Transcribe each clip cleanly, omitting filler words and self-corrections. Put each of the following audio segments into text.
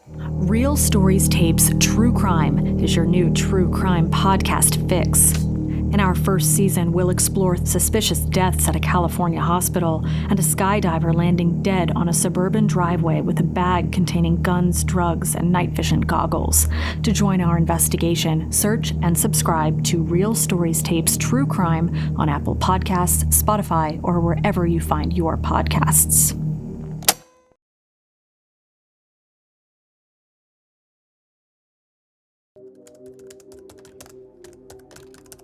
Real Stories Tapes True Crime is your new true crime podcast fix. In our first season, we'll explore suspicious deaths at a California hospital and a skydiver landing dead on a suburban driveway with a bag containing guns, drugs, and night vision goggles. To join our investigation, search and subscribe to Real Stories Tapes True Crime on Apple Podcasts, Spotify, or wherever you find your podcasts.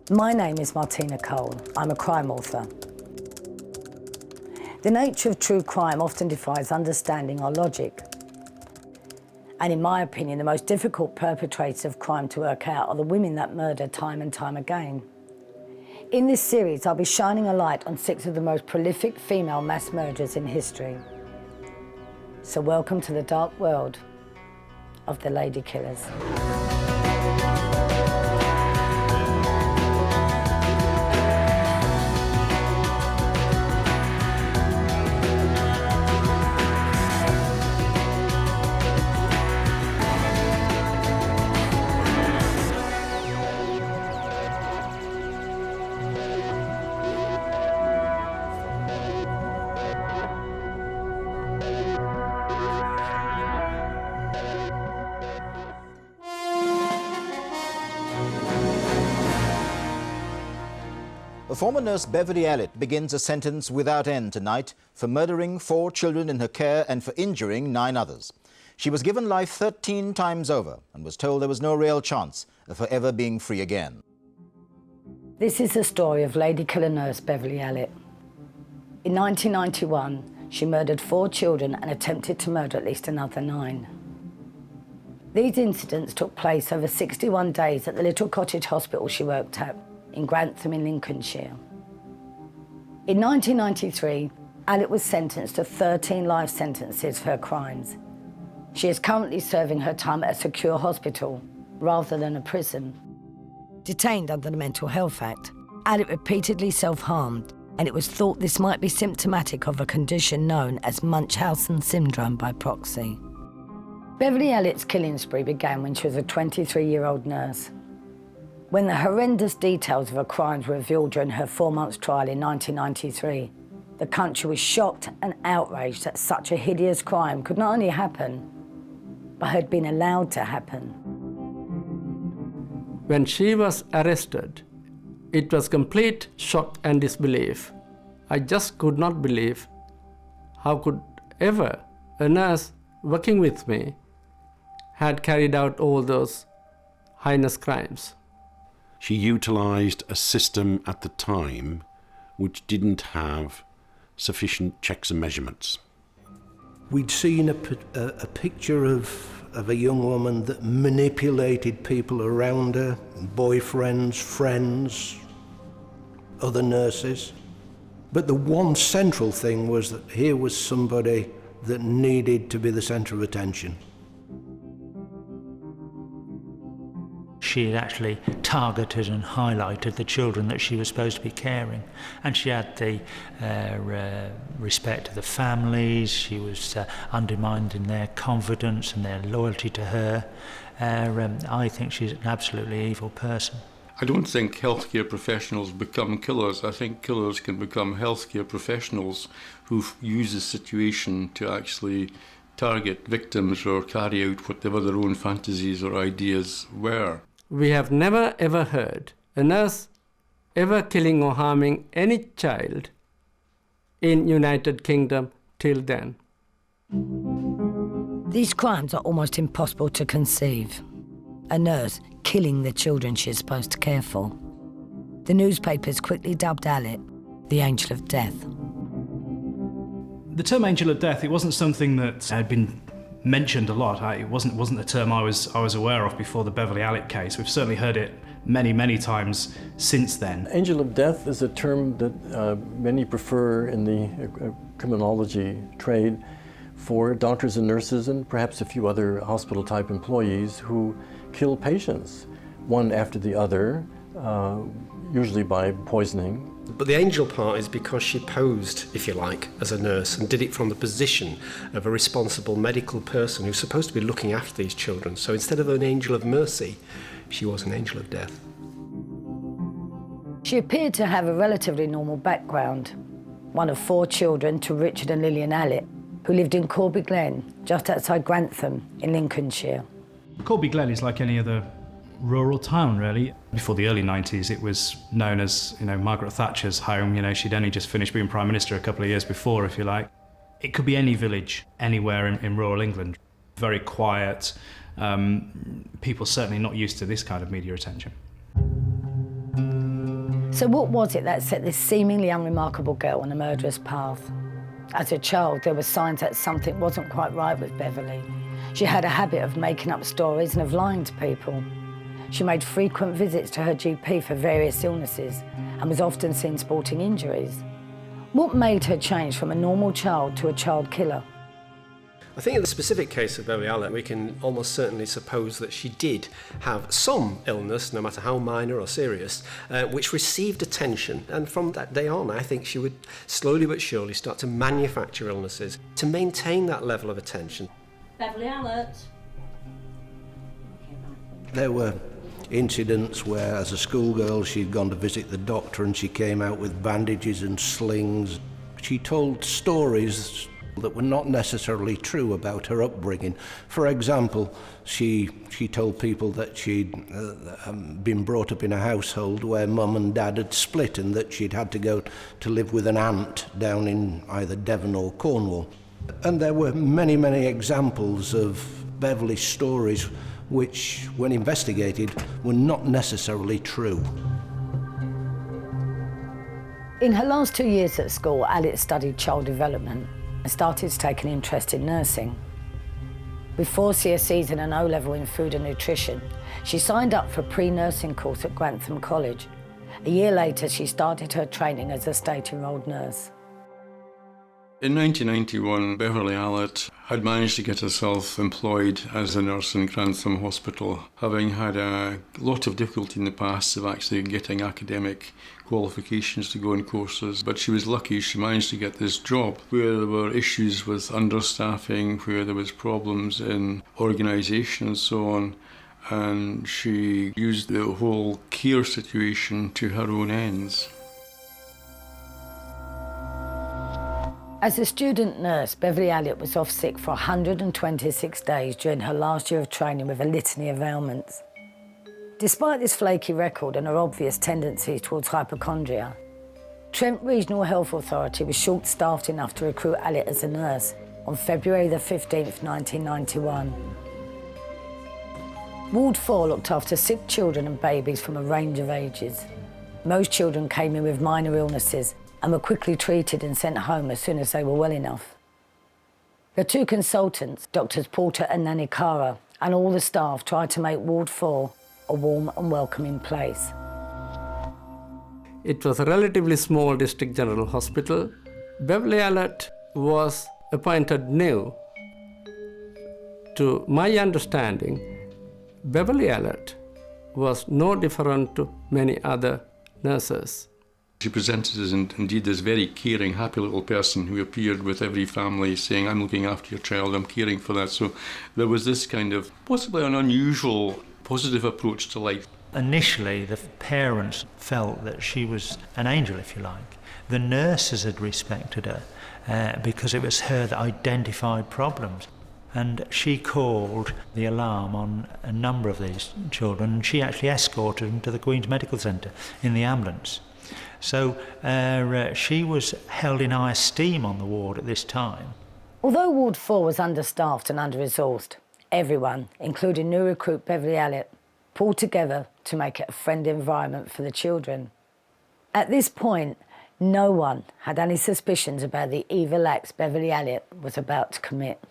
My name is Martina. I'm a crime author. The nature of true crime often defies understanding or logic. And in my opinion, the most difficult perpetrators of crime to work out are the women that murder time and time again. In this series, I'll be shining a light on 6 of the most prolific female mass murderers in history. So welcome to the dark world of the Ladykillers. The former nurse Beverly Allitt begins a sentence without end tonight for murdering 4 children in her care and for injuring 9 others. She was given life 13 times over and was told there was no real chance of her ever being free again. This is the story of Ladykiller nurse Beverly Allitt. In 1991, she murdered 4 children and attempted to murder at least another 9. These incidents took place over 61 days at the little cottage hospital she worked at in Grantham in Lincolnshire. In 1993, Allitt was sentenced to 13 life sentences for her crimes. She is currently serving her time at a secure hospital rather than a prison. Detained under the Mental Health Act, Allitt repeatedly self-harmed, and it was thought this might be symptomatic of a condition known as Munchausen syndrome by proxy. Beverly Allitt's killing spree began when she was a 23-year-old nurse. When the horrendous details of her crimes were revealed during her 4-month trial in 1993, the country was shocked and outraged that such a hideous crime could not only happen, but had been allowed to happen. When she was arrested, it was complete shock and disbelief. I just could not believe how could ever a nurse working with me had carried out all those heinous crimes. She utilised a system at the time which didn't have sufficient checks and measurements. We'd seen a picture of a young woman that manipulated people around her, boyfriends, friends, other nurses. But the one central thing was that here was somebody that needed to be the centre of attention. She had actually targeted and highlighted the children that she was supposed to be caring. And she had the respect of the families. She was undermining their confidence and their loyalty to her. I think she's an absolutely evil person. I don't think healthcare professionals become killers. I think killers can become healthcare professionals who use the situation to actually target victims or carry out whatever their own fantasies or ideas were. We have never ever heard a nurse ever killing or harming any child in United Kingdom till then. These crimes are almost impossible to conceive. A nurse killing the children she is supposed to care for. The newspapers quickly dubbed Allitt the Angel of Death. The term Angel of Death, it wasn't something that had been mentioned a lot. It wasn't a term I was aware of before the Beverly Allitt case. We've certainly heard it many times since then. Angel of Death is a term that many prefer in the criminology trade for doctors and nurses and perhaps a few other hospital-type employees who kill patients, one after the other, usually by poisoning But the angel part is because she posed, if you like, as a nurse and did it from the position of a responsible medical person who's supposed to be looking after these children. So instead of an angel of mercy, she was an angel of death. She appeared to have a relatively normal background, one of 4 children to Richard and Lillian Allitt, who lived in Corby Glen, just outside Grantham in Lincolnshire. Corby Glen is like any other rural town, really. Before the early 90s, it was known as, Margaret Thatcher's home. She'd only just finished being Prime Minister a couple of years before, if you like. It could be any village, anywhere in rural England. Very quiet. People certainly not used to this kind of media attention. So what was it that set this seemingly unremarkable girl on a murderous path? As a child, there were signs that something wasn't quite right with Beverly. She had a habit of making up stories and of lying to people. She made frequent visits to her GP for various illnesses and was often seen sporting injuries. What made her change from a normal child to a child killer? I think in the specific case of Beverly Allitt, we can almost certainly suppose that she did have some illness, no matter how minor or serious, which received attention. And from that day on, I think she would slowly but surely start to manufacture illnesses to maintain that level of attention. Beverly Allitt. There were incidents where, as a schoolgirl, she'd gone to visit the doctor and she came out with bandages and slings. She told stories that were not necessarily true about her upbringing. For example, she told people that she'd been brought up in a household where mum and dad had split and that she'd had to go to live with an aunt down in either Devon or Cornwall. And there were many, many examples of Beverly's stories which, when investigated, were not necessarily true. In her last 2 years at school, Allitt studied child development and started to take an interest in nursing. With 4 CSEs and an O-level in food and nutrition, she signed up for a pre-nursing course at Grantham College. A year later, she started her training as a state-enrolled nurse. In 1991, Beverly Allitt had managed to get herself employed as a nurse in Grantham Hospital, having had a lot of difficulty in the past of actually getting academic qualifications to go on courses. But she was lucky she managed to get this job where there were issues with understaffing, where there was problems in organisation and so on. And she used the whole care situation to her own ends. As a student nurse, Beverly Allitt was off sick for 126 days during her last year of training with a litany of ailments. Despite this flaky record and her obvious tendencies towards hypochondria, Trent Regional Health Authority was short-staffed enough to recruit Allitt as a nurse on February the 15th, 1991. Ward 4 looked after sick children and babies from a range of ages. Most children came in with minor illnesses and were quickly treated and sent home as soon as they were well enough. The 2 consultants, Doctors Porter and Nanikara, and all the staff tried to make Ward 4 a warm and welcoming place. It was a relatively small district general hospital. Beverly Allitt was appointed new. To my understanding, Beverly Allitt was no different to many other nurses. She presented as indeed this very caring, happy little person who appeared with every family saying, I'm looking after your child, I'm caring for that. So there was this kind of possibly an unusual, positive approach to life. Initially, the parents felt that she was an angel, if you like. The nurses had respected her because it was her that identified problems. And she called the alarm on a number of these children, and she actually escorted them to the Queen's Medical Centre in the ambulance. So she was held in high esteem on the ward at this time. Although Ward 4 was understaffed and under-resourced, everyone, including new recruit Beverly Allitt, pulled together to make it a friendly environment for the children. At this point, no one had any suspicions about the evil acts Beverly Allitt was about to commit.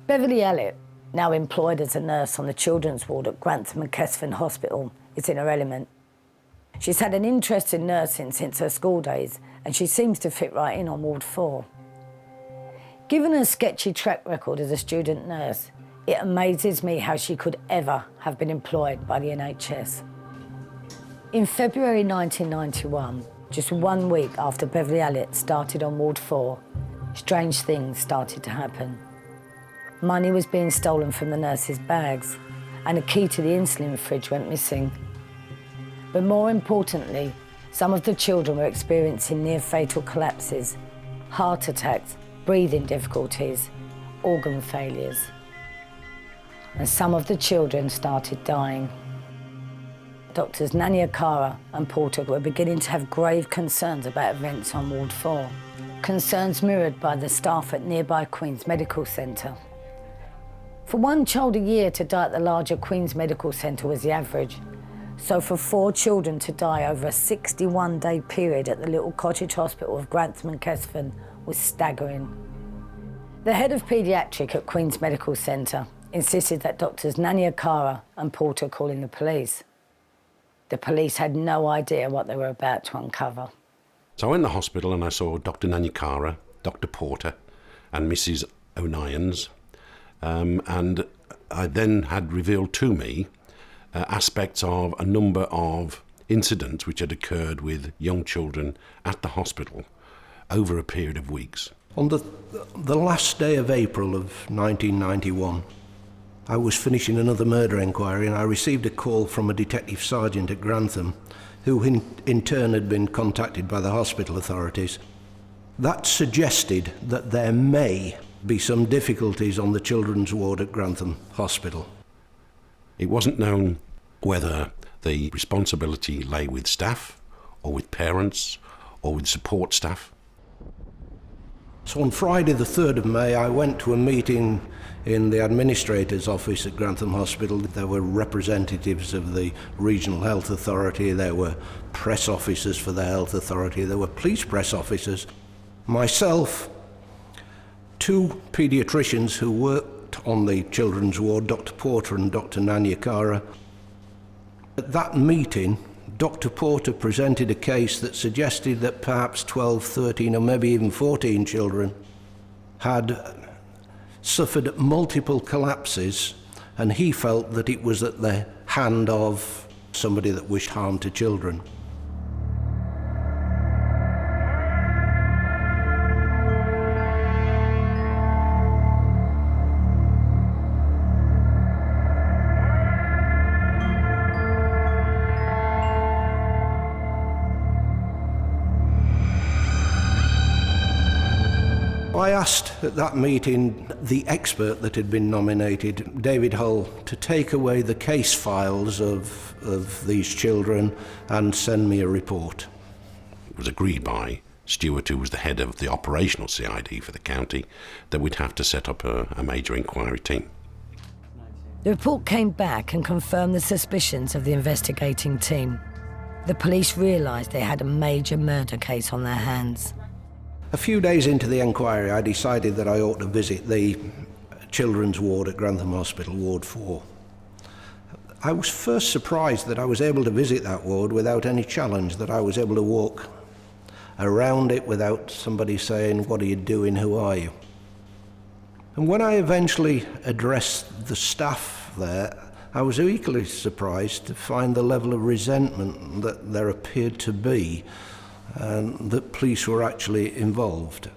Beverly Allitt, now employed as a nurse on the children's ward at Grantham and Kesfin Hospital, is in her element. She's had an interest in nursing since her school days, and she seems to fit right in on Ward 4. Given her sketchy track record as a student nurse, it amazes me how she could ever have been employed by the NHS. In February 1991, just 1 week after Beverly Allitt started on Ward 4, strange things started to happen. Money was being stolen from the nurses' bags, and a key to the insulin fridge went missing. But more importantly, some of the children were experiencing near-fatal collapses, heart attacks, breathing difficulties, organ failures. And some of the children started dying. Doctors Nanyakara and Porter were beginning to have grave concerns about events on Ward 4, concerns mirrored by the staff at nearby Queen's Medical Centre. For one child a year to die at the larger Queen's Medical Centre was the average, so for 4 children to die over a 61-day period at the little cottage hospital of Grantham and Kesford was staggering. The head of paediatric at Queen's Medical Centre insisted that doctors Nanyakara and Porter call in the police. The police had no idea what they were about to uncover. So I went to the hospital and I saw Dr. Nanyakara, Dr. Porter and Mrs. O'Nions, and I then had revealed to me aspects of a number of incidents which had occurred with young children at the hospital over a period of weeks. On the last day of April of 1991, I was finishing another murder inquiry and I received a call from a detective sergeant at Grantham, who in turn had been contacted by the hospital authorities. That suggested that there may be some difficulties on the children's ward at Grantham Hospital. It wasn't known whether the responsibility lay with staff or with parents or with support staff. So on Friday the 3rd of May I went to a meeting in the administrator's office at Grantham Hospital. There were representatives of the Regional Health Authority, there were press officers for the Health Authority, there were police press officers, myself, 2 paediatricians who worked on the children's ward, Dr. Porter and Dr. Nanyakara. At that meeting, Dr. Porter presented a case that suggested that perhaps 12, 13 or maybe even 14 children had suffered multiple collapses, and he felt that it was at the hand of somebody that wished harm to children. I asked at that meeting the expert that had been nominated, David Hull, to take away the case files of these children and send me a report. It was agreed by Stewart, who was the head of the operational CID for the county, that we'd have to set up a major inquiry team. The report came back and confirmed the suspicions of the investigating team. The police realised they had a major murder case on their hands. A few days into the inquiry, I decided that I ought to visit the children's ward at Grantham Hospital, Ward 4. I was first surprised that I was able to visit that ward without any challenge, that I was able to walk around it without somebody saying, "What are you doing? Who are you?" And when I eventually addressed the staff there, I was equally surprised to find the level of resentment that there appeared to be, and that police were actually involved.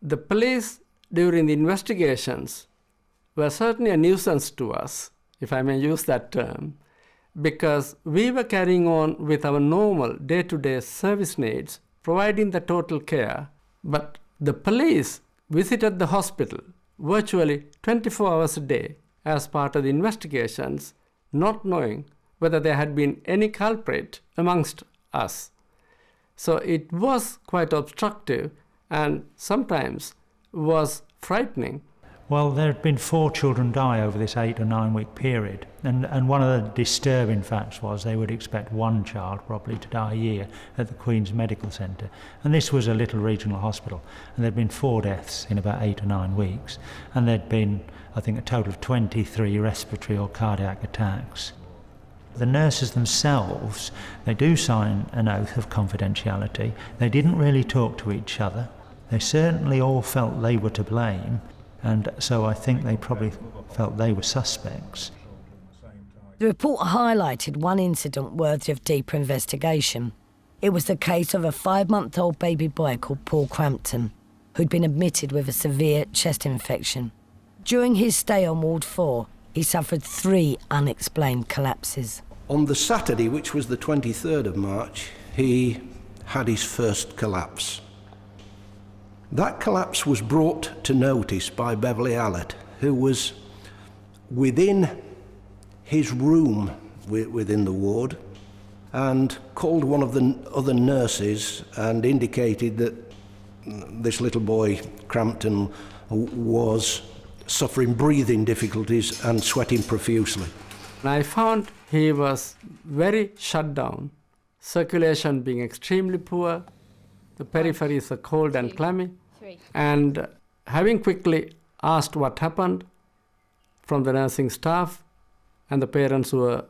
The police, during the investigations, were certainly a nuisance to us, if I may use that term, because we were carrying on with our normal day-to-day service needs, providing the total care, but the police visited the hospital virtually 24 hours a day as part of the investigations, not knowing whether there had been any culprit amongst us. So it was quite obstructive and sometimes was frightening. Well, there had been 4 children die over this 8 or 9 week period, and one of the disturbing facts was they would expect 1 child probably to die a year at the Queen's Medical Centre, and this was a little regional hospital, and there'd been 4 deaths in about 8 or 9 weeks, and there'd been, I think, a total of 23 respiratory or cardiac attacks. The nurses themselves, they do sign an oath of confidentiality. They didn't really talk to each other. They certainly all felt they were to blame, and so I think they probably felt they were suspects. The report highlighted one incident worthy of deeper investigation. It was the case of a 5-month-old baby boy called Paul Crampton, who'd been admitted with a severe chest infection. During his stay on Ward 4, he suffered 3 unexplained collapses. On the Saturday, which was the 23rd of March, he had his first collapse. That collapse was brought to notice by Beverly Allitt, who was within his room within the ward, and called one of the other nurses and indicated that this little boy, Crampton, was suffering breathing difficulties and sweating profusely. I found he was very shut down, circulation being extremely poor, the peripheries are cold and clammy, and having quickly asked what happened from the nursing staff and the parents who were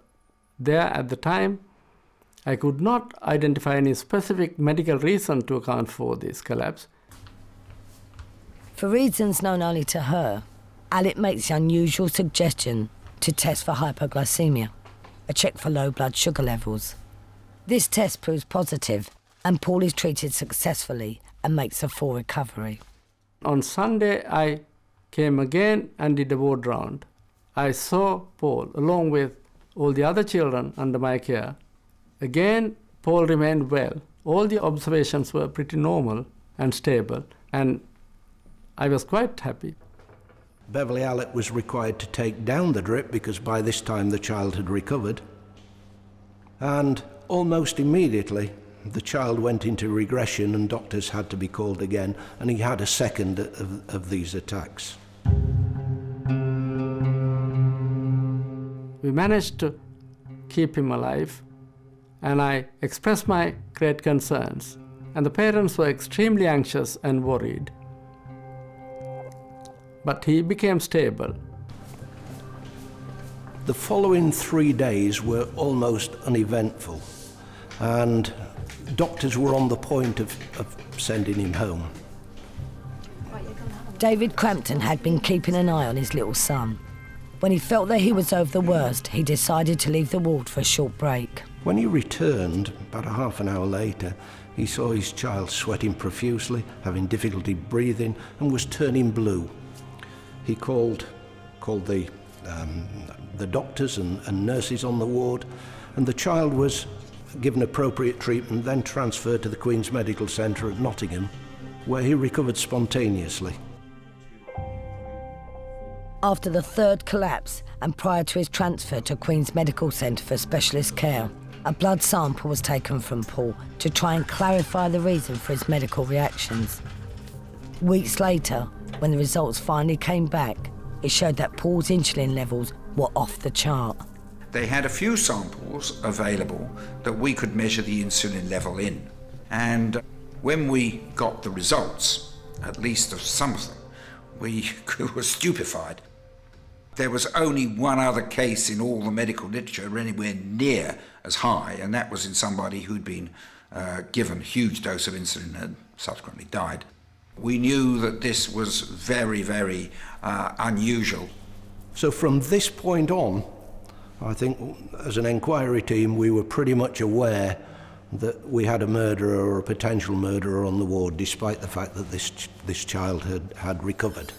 there at the time, I could not identify any specific medical reason to account for this collapse. For reasons known only to her, Allitt makes the unusual suggestion to test for hypoglycemia, a check for low blood sugar levels. This test proves positive, and Paul is treated successfully and makes a full recovery. On Sunday, I came again and did a ward round. I saw Paul along with all the other children under my care. Again, Paul remained well. All the observations were pretty normal and stable, and I was quite happy. Beverly Allitt was required to take down the drip because by this time the child had recovered. And almost immediately, the child went into regression and doctors had to be called again, and he had a second of these attacks. We managed to keep him alive, and I expressed my great concerns, and the parents were extremely anxious and worried. But he became stable. The following 3 days were almost uneventful, and doctors were on the point of sending him home. David Crampton had been keeping an eye on his little son. When he felt that he was over the worst, he decided to leave the ward for a short break. When he returned, about a half an hour later, he saw his child sweating profusely, having difficulty breathing, and was turning blue. He called the doctors and nurses on the ward, and the child was given appropriate treatment, then transferred to the Queen's Medical Centre at Nottingham, where he recovered spontaneously. After the 3rd collapse, and prior to his transfer to Queen's Medical Centre for specialist care, a blood sample was taken from Paul to try and clarify the reason for his medical reactions. Weeks later, when the results finally came back, it showed that Paul's insulin levels were off the chart. They had a few samples available that we could measure the insulin level in. And when we got the results, at least of some of them, we were stupefied. There was only one other case in all the medical literature anywhere near as high, and that was in somebody who'd been given a huge dose of insulin and subsequently died. We knew that this was very, very unusual. So from this point on, I think as an inquiry team, we were pretty much aware that we had a murderer or a potential murderer on the ward, despite the fact that this child had recovered.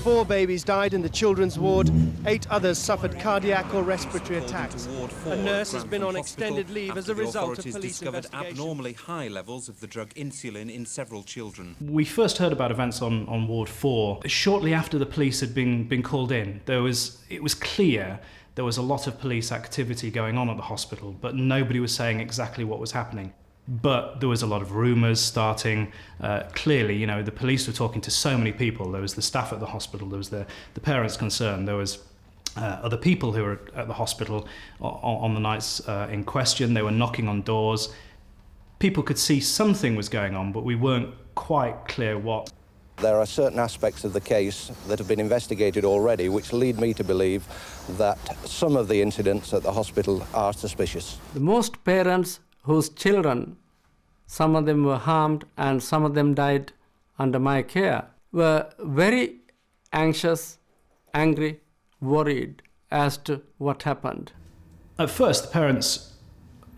4 babies died in the children's ward. 8 others suffered cardiac or respiratory attacks. A nurse has been on extended leave as a result of police discovered abnormally high levels of the drug insulin in several children. We first heard about events on Ward 4 shortly after the police had been called in. It was clear there was a lot of police activity going on at the hospital, but nobody was saying exactly what was happening. But there was a lot of rumours starting. Clearly, the police were talking to so many people. There was the staff at the hospital, there was the parents concerned, there was other people who were at the hospital on the nights in question. They were knocking on doors. People could see something was going on, but we weren't quite clear what. There are certain aspects of the case that have been investigated already which lead me to believe that some of the incidents at the hospital are suspicious. The most parents whose children, some of them were harmed and some of them died under my care, were very anxious, angry, worried, as to what happened. At first, the parents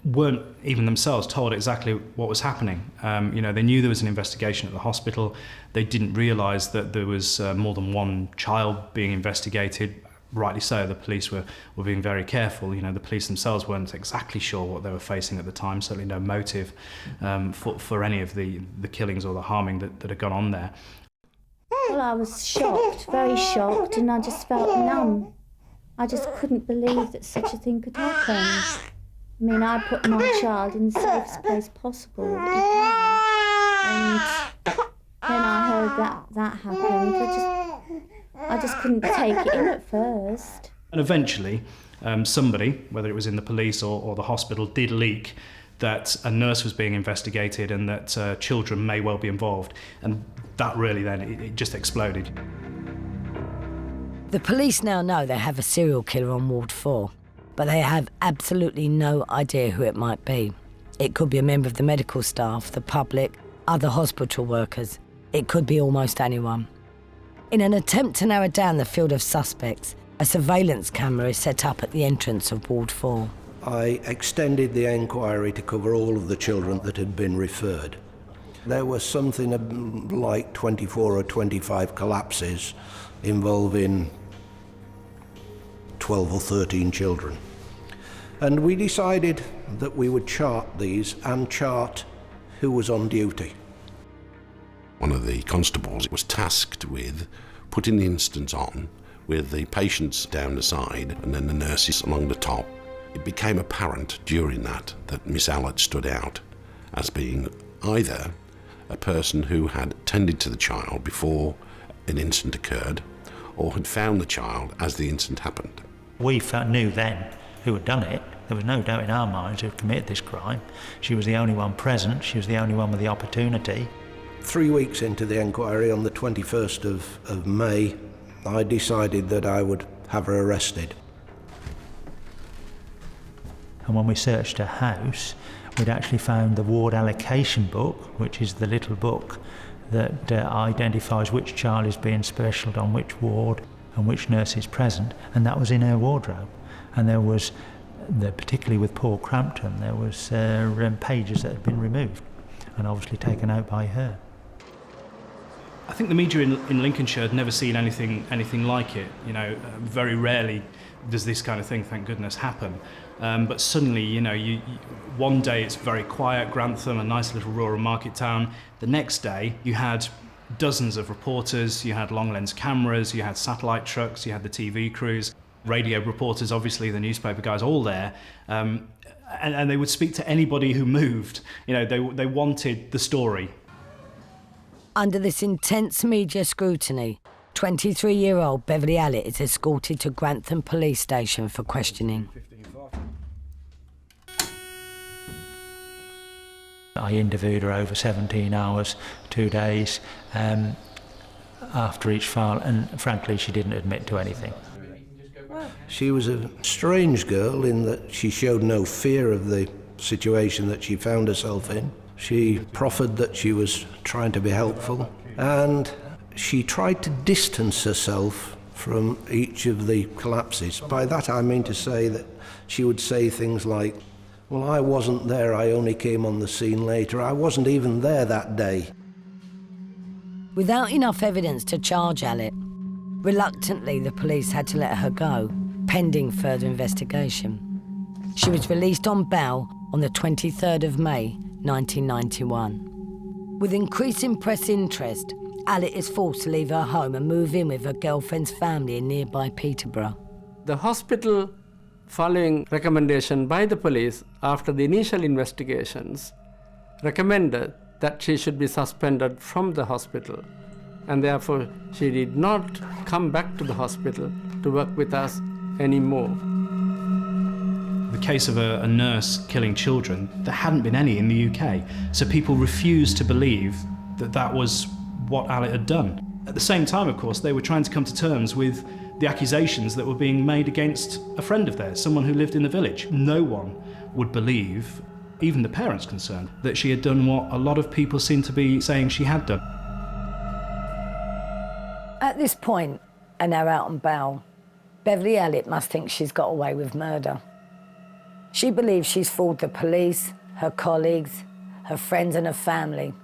weren't even themselves told exactly what was happening. They knew there was an investigation at the hospital. They didn't realise that there was more than one child being investigated. Rightly so, the police were being very careful. The police themselves weren't exactly sure what they were facing at the time, certainly no motive for any of the killings or the harming that had gone on there. Well, I was shocked, very shocked, and I just felt numb. I just couldn't believe that such a thing could happen. I mean, I put my child in the safest place possible at the time. And then I heard that happened. I just couldn't take it in at first. And eventually, somebody, whether it was in the police or the hospital, did leak that a nurse was being investigated and that children may well be involved. And that really then, it just exploded. The police now know they have a serial killer on Ward 4, but they have absolutely no idea who it might be. It could be a member of the medical staff, the public, other hospital workers. It could be almost anyone. In an attempt to narrow down the field of suspects, a surveillance camera is set up at the entrance of Ward 4. I extended the enquiry to cover all of the children that had been referred. There was something like 24 or 25 collapses involving 12 or 13 children. And we decided that we would chart these and chart who was on duty. One of the constables was tasked with putting the instance on with the patients down the side and then the nurses along the top. It became apparent during that Miss Allitt stood out as being either a person who had tended to the child before an incident occurred or had found the child as the incident happened. We knew then who had done it. There was no doubt in our minds who had committed this crime. She was the only one present. She was the only one with the opportunity. 3 weeks into the enquiry, on the 21st of May, I decided that I would have her arrested. And when we searched her house, we'd actually found the ward allocation book, which is the little book that identifies which child is being specialed on which ward and which nurse is present, and that was in her wardrobe. And there was, particularly with Paul Crampton, there was pages that had been removed and obviously taken out by her. I think the media in Lincolnshire had never seen anything like it. Very rarely does this kind of thing, thank goodness, happen. But suddenly, you one day it's very quiet, Grantham, a nice little rural market town. The next day, you had dozens of reporters, you had long lens cameras, you had satellite trucks, you had the TV crews, radio reporters, obviously the newspaper guys, all there. And they would speak to anybody who moved. They wanted the story. Under this intense media scrutiny, 23-year-old Beverly Allitt is escorted to Grantham police station for questioning. I interviewed her over 17 hours, 2 days, after each file, and frankly, she didn't admit to anything. She was a strange girl in that she showed no fear of the situation that she found herself in. She proffered that she was trying to be helpful, and she tried to distance herself from each of the collapses. By that I mean to say that she would say things like, "Well, I wasn't there, I only came on the scene later. I wasn't even there that day." Without enough evidence to charge Allitt, reluctantly the police had to let her go, pending further investigation. She was released on bail on the 23rd of May, 1991. With increasing press interest, Allitt is forced to leave her home and move in with her girlfriend's family in nearby Peterborough. The hospital, following recommendation by the police after the initial investigations, recommended that she should be suspended from the hospital, and therefore she did not come back to the hospital to work with us anymore. The case of a nurse killing children, there hadn't been any in the UK, so people refused to believe that was what Allitt had done. At the same time, of course, they were trying to come to terms with the accusations that were being made against a friend of theirs, someone who lived in the village. No one would believe, even the parents concerned, that she had done what a lot of people seem to be saying she had done. At this point, and now out on bail, Beverly Allitt must think she's got away with murder. She believes she's fooled the police, her colleagues, her friends and her family,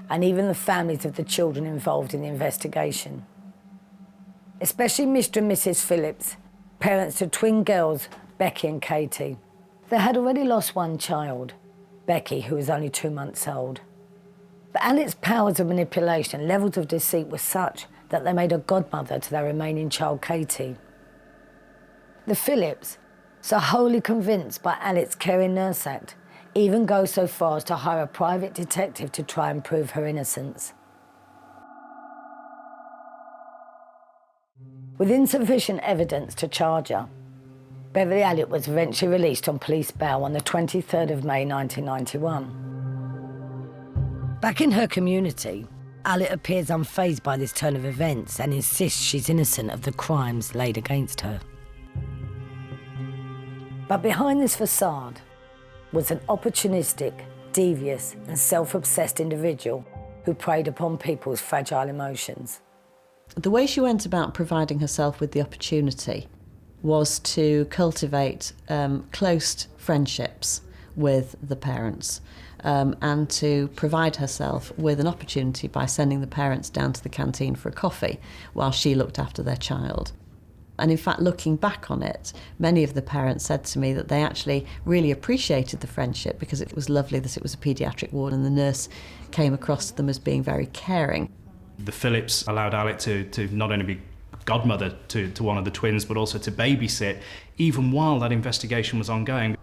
and even the families of the children involved in the investigation. Especially Mr. and Mrs. Phillips, parents to twin girls, Becky and Katie. They had already lost one child, Becky, who was only 2 months old. But Allitt's powers of manipulation and levels of deceit were such that they made a godmother to their remaining child, Katie. The Phillips, so wholly convinced by Allitt's caring nurse act, even go so far as to hire a private detective to try and prove her innocence. With insufficient evidence to charge her, Beverly Allitt was eventually released on police bail on the 23rd of May 1991. Back in her community, Allitt appears unfazed by this turn of events and insists she's innocent of the crimes laid against her. But behind this facade was an opportunistic, devious and self-obsessed individual who preyed upon people's fragile emotions. The way she went about providing herself with the opportunity was to cultivate close friendships with the parents and to provide herself with an opportunity by sending the parents down to the canteen for a coffee while she looked after their child. And in fact, looking back on it, many of the parents said to me that they actually really appreciated the friendship because it was lovely that it was a paediatric ward and the nurse came across to them as being very caring. The Phillips allowed Allitt to not only be godmother to one of the twins, but also to babysit, even while that investigation was ongoing.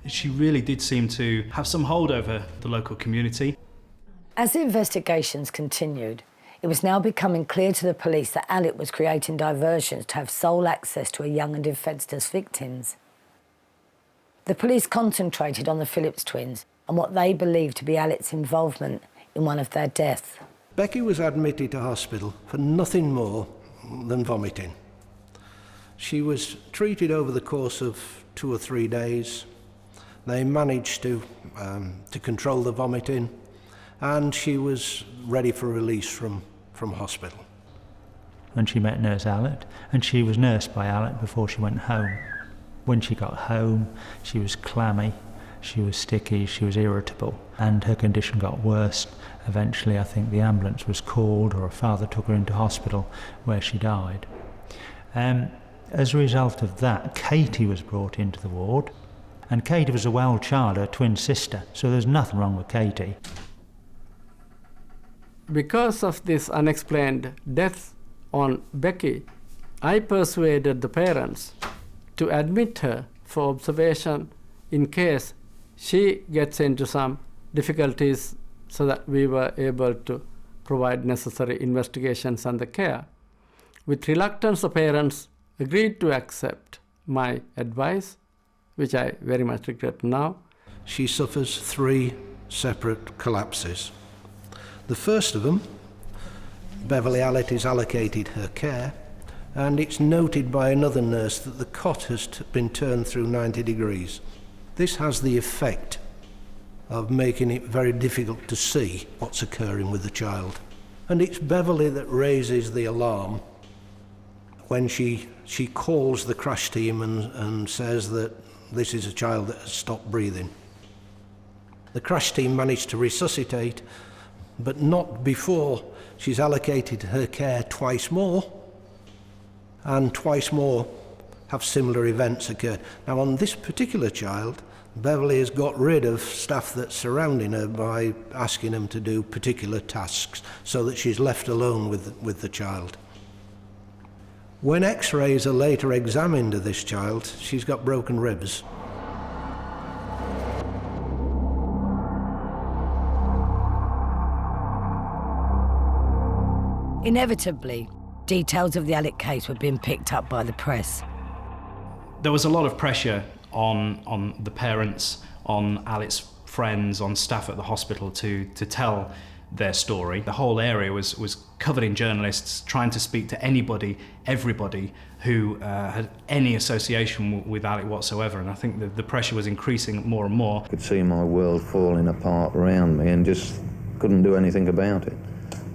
She really did seem to have some hold over the local community. As the investigations continued, it was now becoming clear to the police that Allitt was creating diversions to have sole access to a young and defenceless victims. The police concentrated on the Phillips twins and what they believed to be Allitt's involvement in one of their deaths. Becky was admitted to hospital for nothing more than vomiting. She was treated over the course of 2 or 3 days. They managed to control the vomiting, and she was ready for release from hospital. And she met Nurse Allitt, and she was nursed by Allitt before she went home. When she got home, she was clammy, she was sticky, she was irritable, and her condition got worse. Eventually, I think the ambulance was called, or her father took her into hospital, where she died. As a result of that, Katie was brought into the ward, and Katie was a well child, her twin sister, so there's nothing wrong with Katie. Because of this unexplained death on Becky, I persuaded the parents to admit her for observation in case she gets into some difficulties, so that we were able to provide necessary investigations and the care. With reluctance, the parents agreed to accept my advice, which I very much regret now. She suffers 3 separate collapses. The first of them, Beverly Allitt is allocated her care, and it's noted by another nurse that the cot has been turned through 90 degrees. This has the effect of making it very difficult to see what's occurring with the child. And it's Beverly that raises the alarm when she calls the crash team and says that this is a child that has stopped breathing. The crash team managed to resuscitate, but not before she's allocated her care twice more, and twice more have similar events occurred. Now, on this particular child, Beverly has got rid of staff that's surrounding her by asking them to do particular tasks so that she's left alone with the child. When x-rays are later examined of this child, she's got broken ribs. Inevitably, details of the Allitt case were being picked up by the press. There was a lot of pressure on the parents, on Allitt's friends, on staff at the hospital to tell their story. The whole area was covered in journalists trying to speak to anybody, everybody who had any association with Allitt whatsoever, and I think the pressure was increasing more and more. I could see my world falling apart around me and just couldn't do anything about it.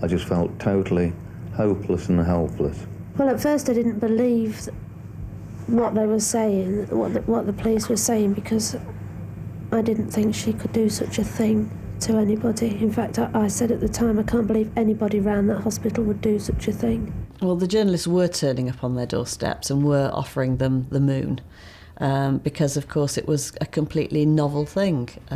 I just felt totally hopeless and helpless. Well, at first I didn't believe what they were saying, what the police were saying, because I didn't think she could do such a thing to anybody. In fact, I said at the time, I can't believe anybody around that hospital would do such a thing. Well, the journalists were turning up on their doorsteps and were offering them the moon. Because, of course, it was a completely novel thing, a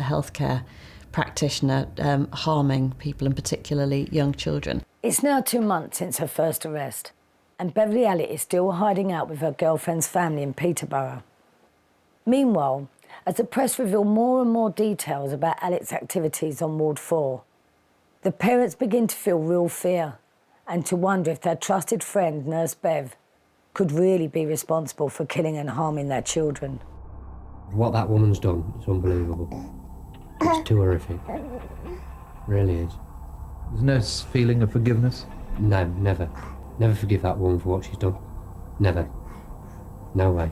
healthcare practitioner harming people, and particularly young children. It's now 2 months since her first arrest, and Beverly Allitt is still hiding out with her girlfriend's family in Peterborough. Meanwhile, as the press reveal more and more details about Allitt's activities on Ward 4, the parents begin to feel real fear and to wonder if their trusted friend, Nurse Bev, could really be responsible for killing and harming their children. What that woman's done is unbelievable. It's too horrific. Really is. There's no feeling of forgiveness? No, never. Never forgive that woman for what she's done. Never. No way.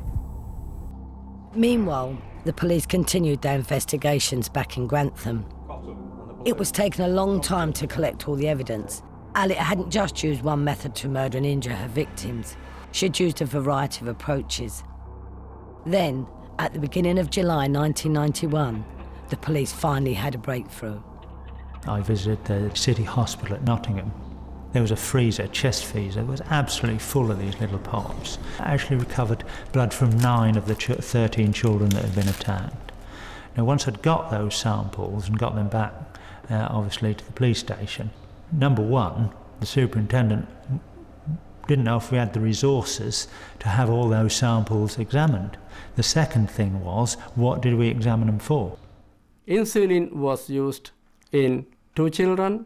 Meanwhile, the police continued their investigations back in Grantham. It was taking a long time to collect all the evidence. Allitt hadn't just used one method to murder and injure her victims. She'd used a variety of approaches. Then, at the beginning of July 1991, the police finally had a breakthrough. I visited the city hospital at Nottingham. There was a freezer, chest freezer, that was absolutely full of these little pops. I actually recovered blood from 9 of the 13 children that had been attacked. Now, once I'd got those samples and got them back, obviously, to the police station, number one, the superintendent didn't know if we had the resources to have all those samples examined. The second thing was, what did we examine them for? Insulin was used in 2 children.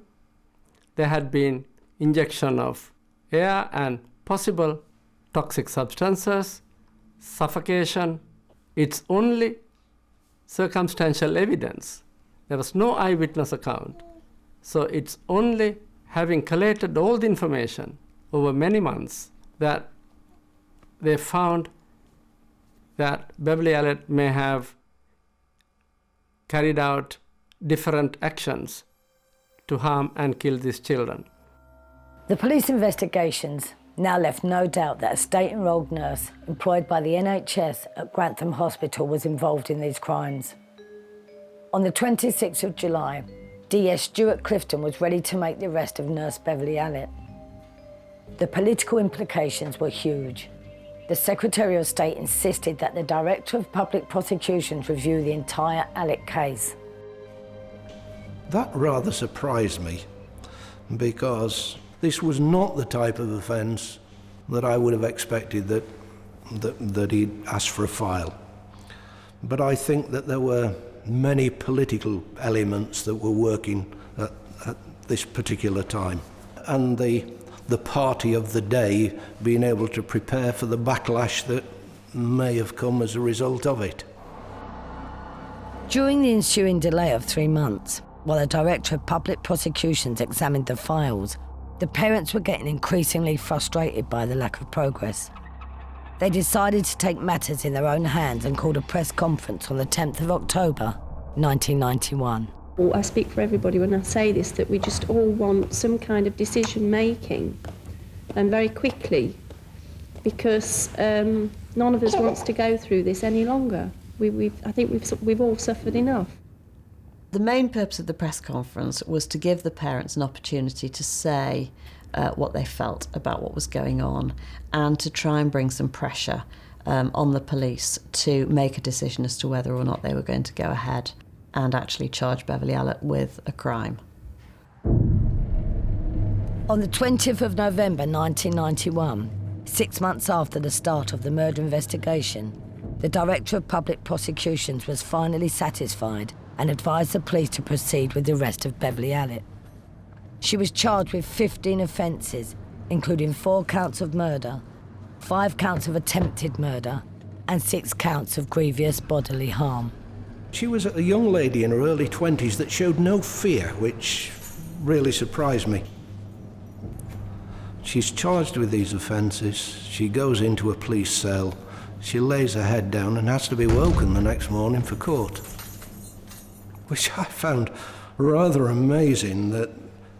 There had been injection of air and possible toxic substances, suffocation. It's only circumstantial evidence. There was no eyewitness account. So it's only having collated all the information over many months that they found that Beverly Allitt may have carried out different actions to harm and kill these children. The police investigations now left no doubt that a state-enrolled nurse employed by the NHS at Grantham Hospital was involved in these crimes. On the 26th of July, DS Stuart Clifton was ready to make the arrest of Nurse Beverly Allitt. The political implications were huge. The Secretary of State insisted that the Director of Public Prosecutions review the entire Allitt case. That rather surprised me, because this was not the type of offence that I would have expected that he'd asked for a file. But I think that there were many political elements that were working at this particular time. And the party of the day being able to prepare for the backlash that may have come as a result of it. During the ensuing delay of 3 months, while the Director of Public Prosecutions examined the files, the parents were getting increasingly frustrated by the lack of progress. They decided to take matters in their own hands and called a press conference on the 10th of October, 1991. I speak for everybody when I say this, that we just all want some kind of decision making, and very quickly, because none of us wants to go through this any longer. I think we've all suffered enough. The main purpose of the press conference was to give the parents an opportunity to say what they felt about what was going on, and to try and bring some pressure on the police to make a decision as to whether or not they were going to go ahead and actually charge Beverly Allitt with a crime. On the 20th of November 1991, 6 months after the start of the murder investigation, the Director of Public Prosecutions was finally satisfied and advised the police to proceed with the arrest of Beverly Allitt. She was charged with 15 offences, including 4 counts of murder, 5 counts of attempted murder, and 6 counts of grievous bodily harm. She was a young lady in her early 20s that showed no fear, which really surprised me. She's charged with these offences. She goes into a police cell. She lays her head down and has to be woken the next morning for court. Which I found rather amazing. That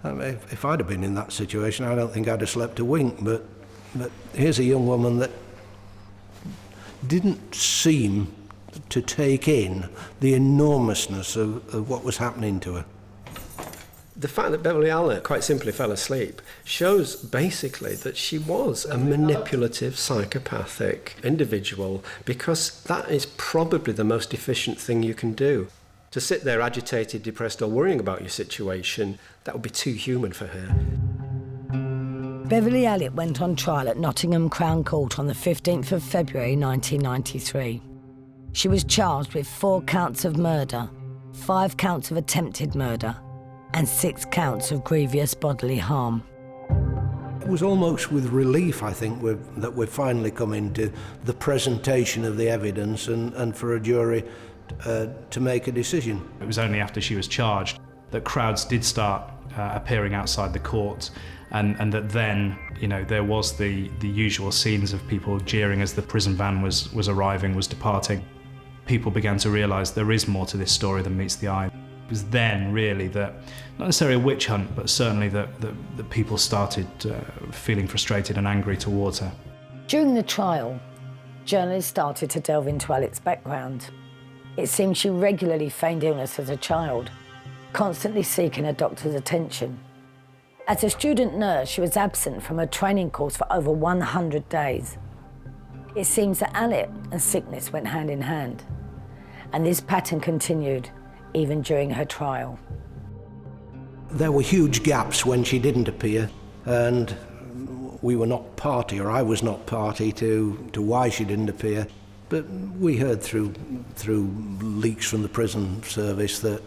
if I'd have been in that situation, I don't think I'd have slept a wink. But here's a young woman that didn't seem to take in the enormousness of what was happening to her. The fact that Beverly Allitt quite simply fell asleep shows basically that she was a manipulative, psychopathic individual, because that is probably the most efficient thing you can do. To sit there agitated, depressed or worrying about your situation, that would be too human for her. Beverly Allitt went on trial at Nottingham Crown Court on the 15th of February 1993. She was charged with 4 counts of murder, 5 counts of attempted murder, and 6 counts of grievous bodily harm. It was almost with relief, I think, that we're finally coming to the presentation of the evidence and for a jury to make a decision. It was only after she was charged that crowds did start appearing outside the court, and that then, you know, there was the usual scenes of people jeering as the prison van was arriving, was departing. People began to realise there is more to this story than meets the eye. It was then, really, that, not necessarily a witch hunt, but certainly that people started feeling frustrated and angry towards her. During the trial, journalists started to delve into Allitt's background. It seemed she regularly feigned illness as a child, constantly seeking a doctor's attention. As a student nurse, she was absent from her training course for over 100 days. It seems that Allitt and sickness went hand in hand, and this pattern continued even during her trial. There were huge gaps when she didn't appear, and we were not party, or I was not party to why she didn't appear. But we heard through leaks from the prison service that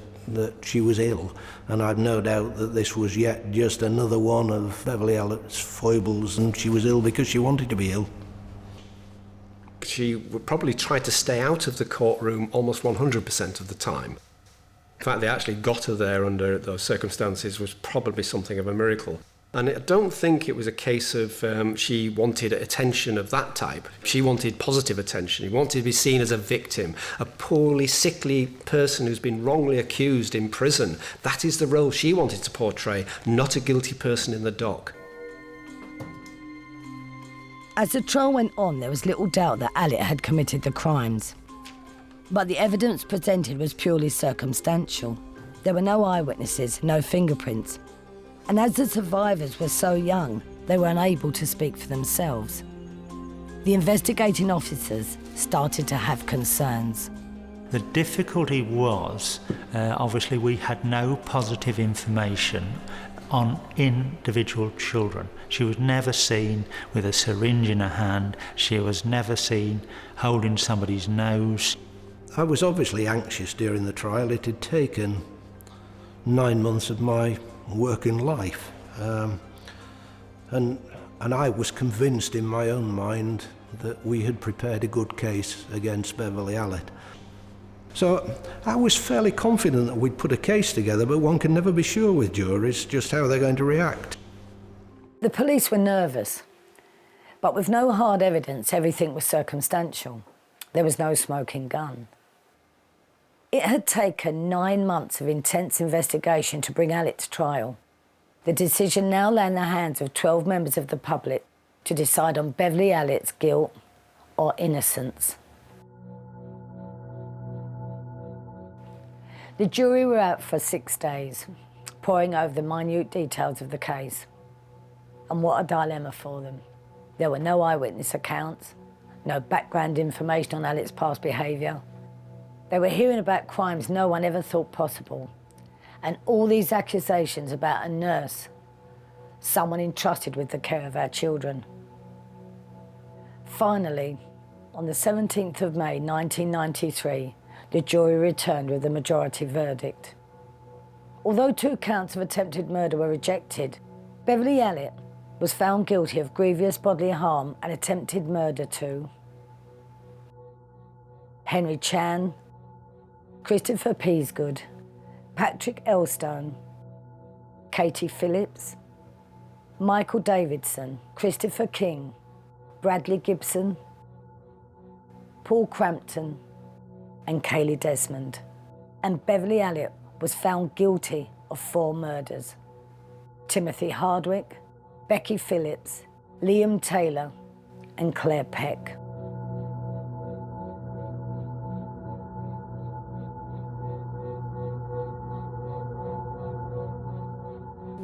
she was ill, and I've no doubt that this was yet just another one of Beverly Allitt's foibles, and she was ill because she wanted to be ill. She would probably try to stay out of the courtroom almost 100% of the time. The fact they actually got her there under those circumstances was probably something of a miracle. And I don't think it was a case of she wanted attention of that type. She wanted positive attention. She wanted to be seen as a victim, a poorly, sickly person who's been wrongly accused in prison. That is the role she wanted to portray, not a guilty person in the dock. As the trial went on, there was little doubt that Allitt had committed the crimes. But the evidence presented was purely circumstantial. There were no eyewitnesses, no fingerprints. And as the survivors were so young, they were unable to speak for themselves. The investigating officers started to have concerns. The difficulty was, obviously, we had no positive information on individual children. She was never seen with a syringe in her hand. She was never seen holding somebody's nose. I was obviously anxious during the trial. It had taken 9 months of my working life. And I was convinced in my own mind that we had prepared a good case against Beverly Allitt. So I was fairly confident that we'd put a case together, but one can never be sure with juries just how they're going to react. The police were nervous, but with no hard evidence, everything was circumstantial. There was no smoking gun. It had taken 9 months of intense investigation to bring Allitt to trial. The decision now lay in the hands of 12 members of the public to decide on Beverly Allitt's guilt or innocence. The jury were out for 6 days, poring over the minute details of the case. And what a dilemma for them. There were no eyewitness accounts, no background information on Allitt's past behaviour. They were hearing about crimes no one ever thought possible, and all these accusations about a nurse, someone entrusted with the care of our children. Finally, on the 17th of May 1993, the jury returned with a majority verdict. Although 2 counts of attempted murder were rejected, Beverly Allitt was found guilty of grievous bodily harm and attempted murder to Henry Chan, Christopher Peasgood, Patrick Elstone, Katie Phillips, Michael Davidson, Christopher King, Bradley Gibson, Paul Crampton, and Kaylee Desmond. And Beverly Allitt was found guilty of 4 murders: Timothy Hardwick, Becky Phillips, Liam Taylor, and Claire Peck.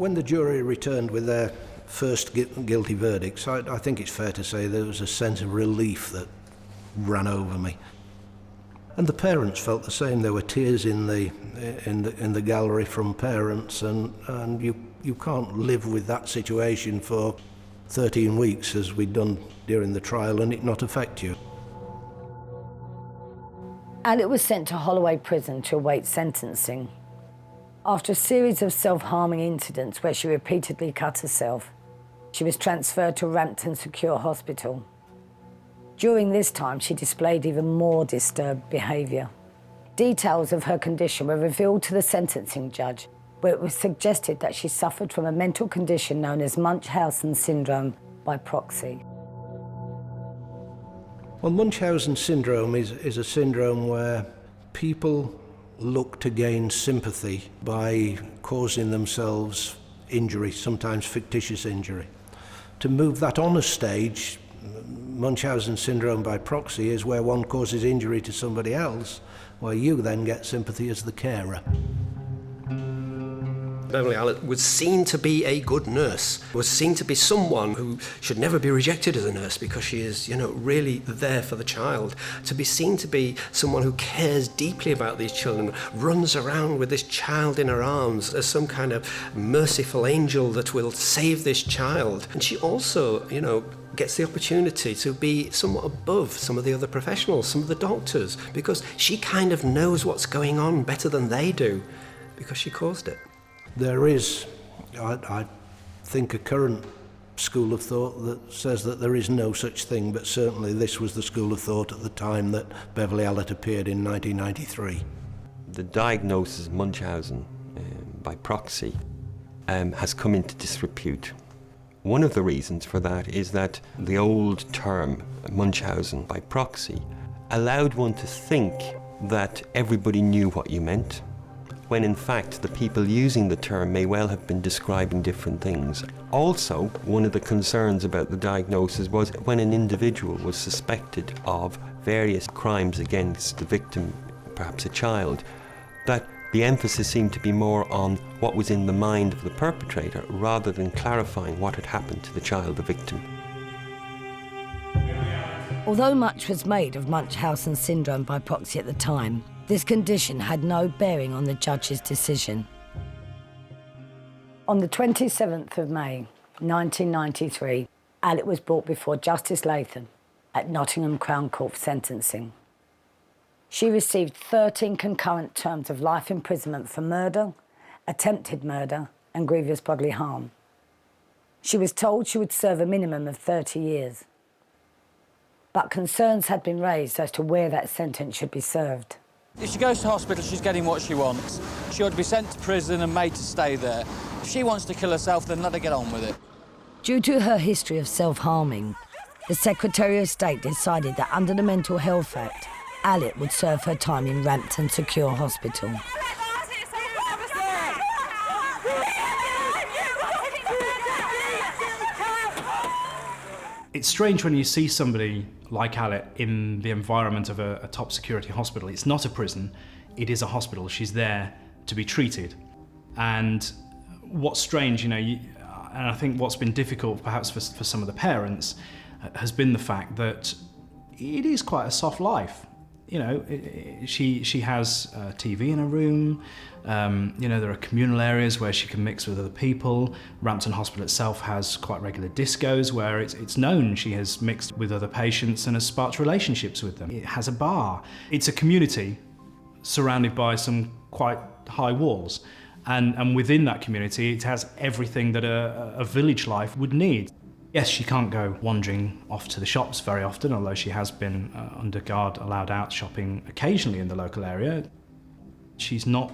When the jury returned with their first guilty verdicts, I think it's fair to say there was a sense of relief that ran over me. And the parents felt the same. There were tears in the gallery from parents, and you can't live with that situation for 13 weeks as we'd done during the trial and it not affect you. Allitt was sent to Holloway Prison to await sentencing. After a series of self-harming incidents where she repeatedly cut herself, she was transferred to Rampton Secure Hospital. During this time, she displayed even more disturbed behaviour. Details of her condition were revealed to the sentencing judge, where it was suggested that she suffered from a mental condition known as Munchausen syndrome by proxy. Well, Munchausen syndrome is a syndrome where people look to gain sympathy by causing themselves injury, sometimes fictitious injury. To move that on a stage, Munchausen syndrome by proxy is where one causes injury to somebody else, where you then get sympathy as the carer. Beverly Allitt was seen to be a good nurse, was seen to be someone who should never be rejected as a nurse because she is, really there for the child. To be seen to be someone who cares deeply about these children, runs around with this child in her arms as some kind of merciful angel that will save this child. And she also, gets the opportunity to be somewhat above some of the other professionals, some of the doctors, because she kind of knows what's going on better than they do, because she caused it. There is, I think, a current school of thought that says that there is no such thing, but certainly this was the school of thought at the time that Beverly Allitt appeared in 1993. The diagnosis Munchausen by proxy has come into disrepute. One of the reasons for that is that the old term Munchausen by proxy allowed one to think that everybody knew what you meant, when in fact the people using the term may well have been describing different things. Also, one of the concerns about the diagnosis was when an individual was suspected of various crimes against the victim, perhaps a child, that the emphasis seemed to be more on what was in the mind of the perpetrator rather than clarifying what had happened to the child, the victim. Although much was made of Munchausen syndrome by proxy at the time, this condition had no bearing on the judge's decision. On the 27th of May, 1993, Allitt was brought before Justice Latham at Nottingham Crown Court for sentencing. She received 13 concurrent terms of life imprisonment for murder, attempted murder, and grievous bodily harm. She was told she would serve a minimum of 30 years. But concerns had been raised as to where that sentence should be served. If she goes to hospital, she's getting what she wants. She ought to be sent to prison and made to stay there. If she wants to kill herself, then let her get on with it. Due to her history of self-harming, the Secretary of State decided that under the Mental Health Act, Allitt would serve her time in Rampton Secure Hospital. It's strange when you see somebody like Allitt in the environment of a top security hospital. It's not a prison, it is a hospital. She's there to be treated. And what's strange, and I think what's been difficult perhaps for some of the parents has been the fact that it is quite a soft life. She has TV in her room. There are communal areas where she can mix with other people. Rampton Hospital itself has quite regular discos where it's known she has mixed with other patients and has sparked relationships with them. It has a bar. It's a community surrounded by some quite high walls. And within that community, it has everything that a village life would need. Yes, she can't go wandering off to the shops very often, although she has been under guard allowed out shopping occasionally in the local area. She's not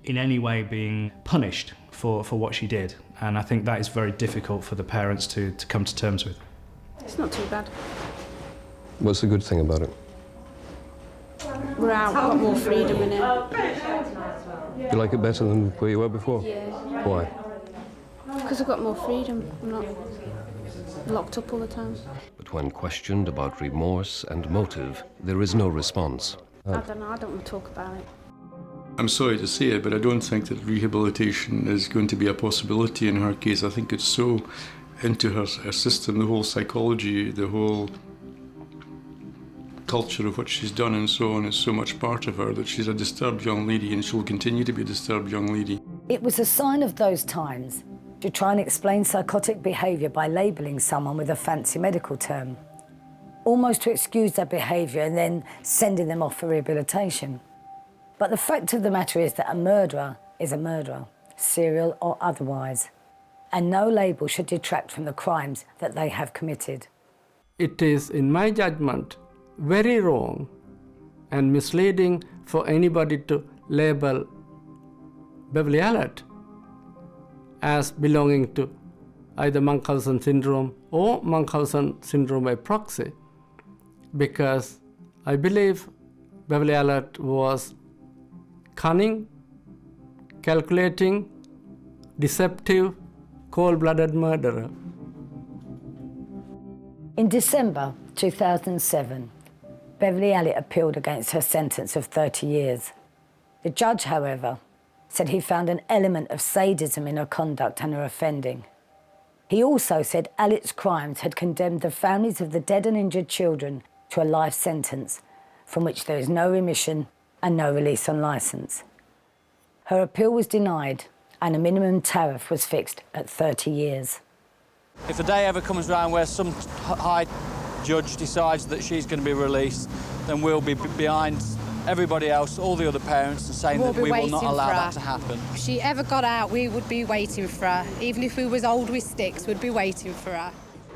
in any way being punished for what she did, and I think that is very difficult for the parents to come to terms with. It's not too bad. What's the good thing about it? We're out, got more freedom in it. You like it better than where you were before? Yeah. Why? Because I've got more freedom. I'm not locked up all the time. But when questioned about remorse and motive, there is no response. I don't know, I don't want to talk about it. I'm sorry to say it, but I don't think that rehabilitation is going to be a possibility in her case. I think it's so into her system, the whole psychology, the whole culture of what she's done and so on is so much part of her that she's a disturbed young lady and she'll continue to be a disturbed young lady. It was a sign of those times to try and explain psychotic behaviour by labelling someone with a fancy medical term, almost to excuse their behaviour and then sending them off for rehabilitation. But the fact of the matter is that a murderer is a murderer, serial or otherwise, and no label should detract from the crimes that they have committed. It is, in my judgment, very wrong and misleading for anybody to label Beverly Allitt as belonging to either Munchausen syndrome or Munchausen syndrome by proxy, because I believe Beverly Allitt was cunning, calculating, deceptive, cold-blooded murderer. In December 2007, Beverly Allitt appealed against her sentence of 30 years. The judge, however, said he found an element of sadism in her conduct and her offending. He also said Allitt's crimes had condemned the families of the dead and injured children to a life sentence from which there is no remission and no release on licence. Her appeal was denied and a minimum tariff was fixed at 30 years. If the day ever comes around where some high judge decides that she's going to be released, then we'll be behind everybody else, all the other parents, and saying that we will not allow that to happen. If she ever got out, we would be waiting for her. Even if we was old with sticks, we'd be waiting for her.